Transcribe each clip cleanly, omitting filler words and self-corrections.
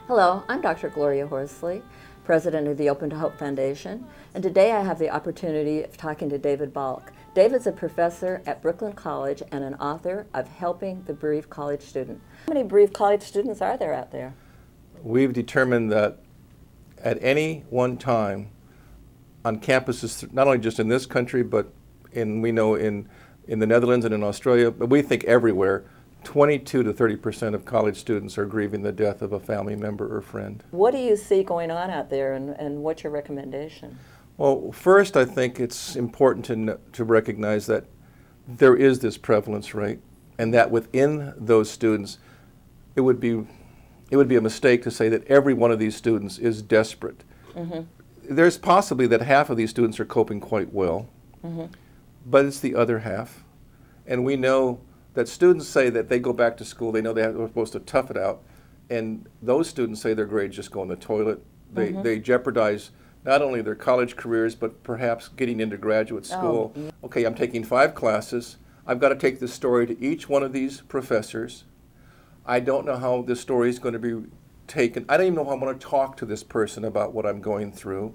Hello, I'm Dr. Gloria Horsley, President of the Open to Hope Foundation, and today I have the opportunity of talking to David Balk. David's a professor at Brooklyn College and an author of Helping the Bereaved College Student. How many bereaved college students are there out there? We've determined that at any one time on campuses, not only just in this country, but we know in the Netherlands and in Australia, but we think everywhere, 22 to 30% of college students are grieving the death of a family member or friend. What do you see going on out there, and what's your recommendation? Well, first, I think it's important to recognize that there is this prevalence rate, and that within those students, it would be a mistake to say that every one of these students is desperate. Mm-hmm. There's possibly that half of these students are coping quite well, mm-hmm. but it's the other half. And we know that students say that they go back to school, they know they're supposed to tough it out, and those students say their grades just go in the toilet. They jeopardize not only their college careers, but perhaps getting into graduate school. Oh. Okay, I'm taking 5 classes. I've got to take this story to each one of these professors. I don't know how this story is going to be taken. I don't even know how I'm going to talk to this person about what I'm going through.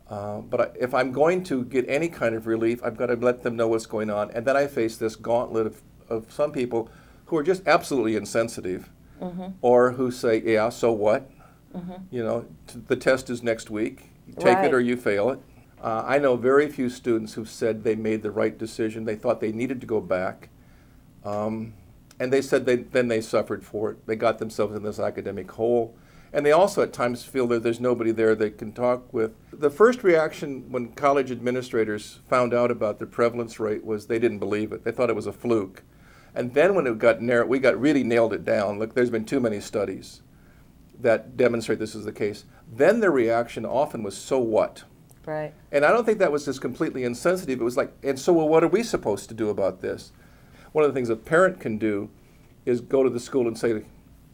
But if I'm going to get any kind of relief, I've got to let them know what's going on. And then I face this gauntlet of some people who are just absolutely insensitive, mm-hmm. or who say, yeah, so what? Mm-hmm. You know, the test is next week. You take it or you fail it. I know very few students who've said they made the right decision. They thought they needed to go back. And they said then they suffered for it. They got themselves in this academic hole. And they also at times feel that there's nobody there they can talk with. The first reaction when college administrators found out about the prevalence rate was they didn't believe it. They thought it was a fluke. And then when it got we really nailed it down. Look, there's been too many studies that demonstrate this is the case. Then their reaction often was, so what? Right. And I don't think that was just completely insensitive. It was like, and so well, what are we supposed to do about this? One of the things a parent can do is go to the school and say,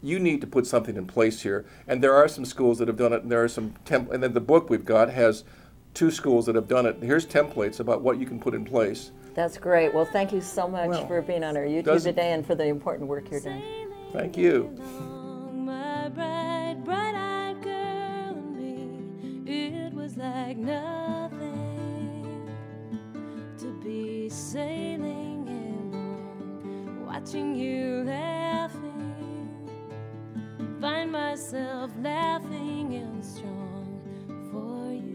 you need to put something in place here. And there are some schools that have done it, and there are some and then the book we've got has 2 schools that have done it. Here's templates about what you can put in place. That's great. Well, thank you so much for being on our YouTube today and for the important work you're doing. Thank you. My bright-eyed girl and me, it was like nothing to be sailing along, watching you laughing, find myself laughing and strong for you.